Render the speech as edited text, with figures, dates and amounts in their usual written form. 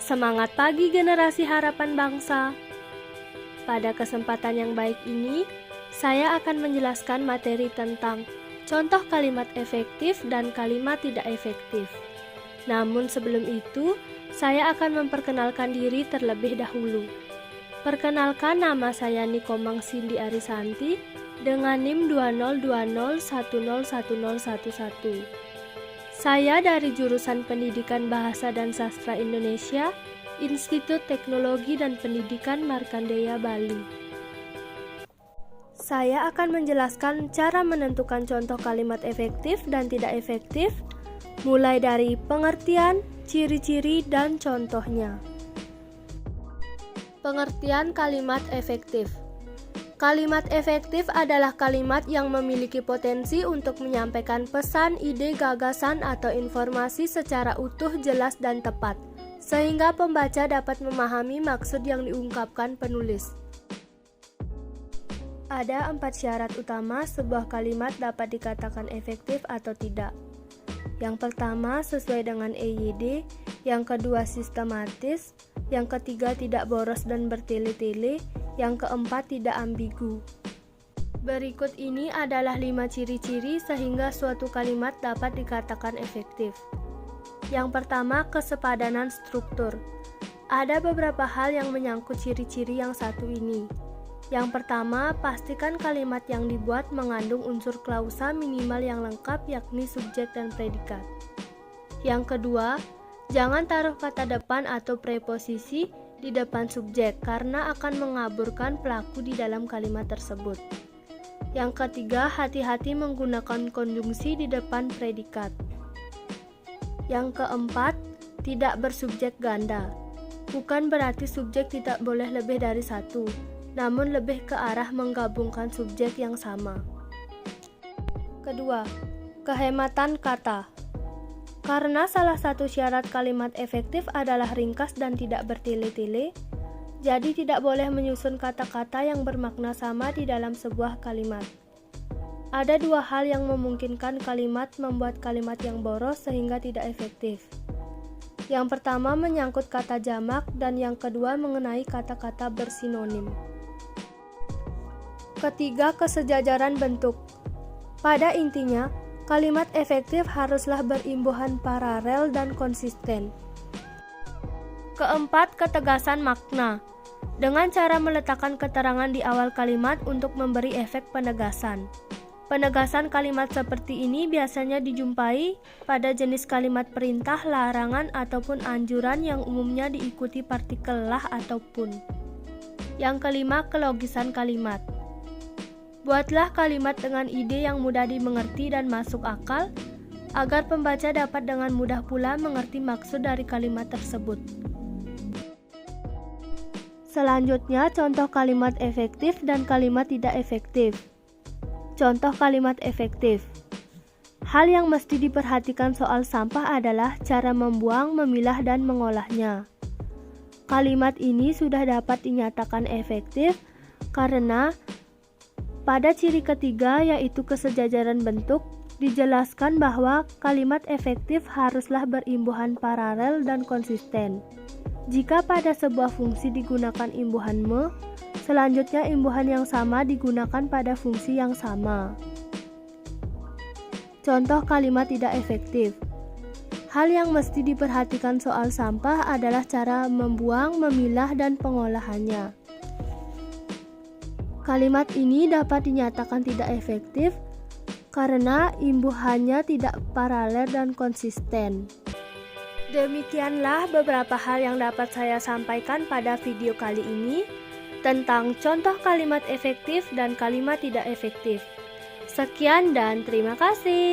Semangat pagi generasi harapan bangsa. Pada kesempatan yang baik ini, saya akan menjelaskan materi tentang contoh kalimat efektif dan kalimat tidak efektif. Namun sebelum itu, saya akan memperkenalkan diri terlebih dahulu. Perkenalkan, nama saya Nikomang Cindy Arisanti dengan NIM 2020101011. Saya dari jurusan Pendidikan Bahasa dan Sastra Indonesia, Institut Teknologi dan Pendidikan Markandeya, Bali. Saya akan menjelaskan cara menentukan contoh kalimat efektif dan tidak efektif, mulai dari pengertian, ciri-ciri, dan contohnya. Pengertian kalimat efektif. Kalimat efektif adalah kalimat yang memiliki potensi untuk menyampaikan pesan, ide, gagasan, atau informasi secara utuh, jelas, dan tepat, sehingga pembaca dapat memahami maksud yang diungkapkan penulis. Ada 4 syarat utama sebuah kalimat dapat dikatakan efektif atau tidak. Yang pertama, sesuai dengan EYD. Yang kedua, sistematis. Yang ketiga, tidak boros dan bertele-tele. Yang keempat, tidak ambigu. Berikut ini adalah 5 ciri-ciri sehingga suatu kalimat dapat dikatakan efektif. Yang pertama, kesepadanan struktur. Ada beberapa hal yang menyangkut ciri-ciri yang satu ini. Yang pertama, pastikan kalimat yang dibuat mengandung unsur klausa minimal yang lengkap, yakni subjek dan predikat. Yang kedua, jangan taruh kata depan atau preposisi di depan subjek karena akan mengaburkan pelaku di dalam kalimat tersebut. Yang ketiga, hati-hati menggunakan konjungsi di depan predikat. Yang keempat, tidak bersubjek ganda. Bukan berarti subjek tidak boleh lebih dari satu, namun lebih ke arah menggabungkan subjek yang sama. Kedua, kehematan kata. Karena salah satu syarat kalimat efektif adalah ringkas dan tidak bertele-tele, jadi tidak boleh menyusun kata-kata yang bermakna sama di dalam sebuah kalimat. Ada 2 hal yang memungkinkan kalimat membuat kalimat yang boros sehingga tidak efektif. Yang pertama menyangkut kata jamak dan yang kedua mengenai kata-kata bersinonim. Ketiga, kesejajaran bentuk. Pada intinya, kalimat efektif haruslah berimbuhan paralel dan konsisten. Keempat, ketegasan makna. Dengan cara meletakkan keterangan di awal kalimat untuk memberi efek penegasan. Penegasan kalimat seperti ini biasanya dijumpai pada jenis kalimat perintah, larangan, ataupun anjuran yang umumnya diikuti partikel lah ataupun. Yang kelima, kelogisan kalimat. Buatlah kalimat dengan ide yang mudah dimengerti dan masuk akal, agar pembaca dapat dengan mudah pula mengerti maksud dari kalimat tersebut. Selanjutnya, contoh kalimat efektif dan kalimat tidak efektif. Contoh kalimat efektif. Hal yang mesti diperhatikan soal sampah adalah cara membuang, memilah, dan mengolahnya. Kalimat ini sudah dapat dinyatakan efektif karena pada ciri ketiga, yaitu kesejajaran bentuk, dijelaskan bahwa kalimat efektif haruslah berimbuhan paralel dan konsisten. Jika pada sebuah fungsi digunakan imbuhan me, selanjutnya imbuhan yang sama digunakan pada fungsi yang sama. Contoh kalimat tidak efektif. Hal yang mesti diperhatikan soal sampah adalah cara membuang, memilah, dan pengolahannya. Kalimat ini dapat dinyatakan tidak efektif karena imbuhannya tidak paralel dan konsisten. Demikianlah beberapa hal yang dapat saya sampaikan pada video kali ini tentang contoh kalimat efektif dan kalimat tidak efektif. Sekian dan terima kasih.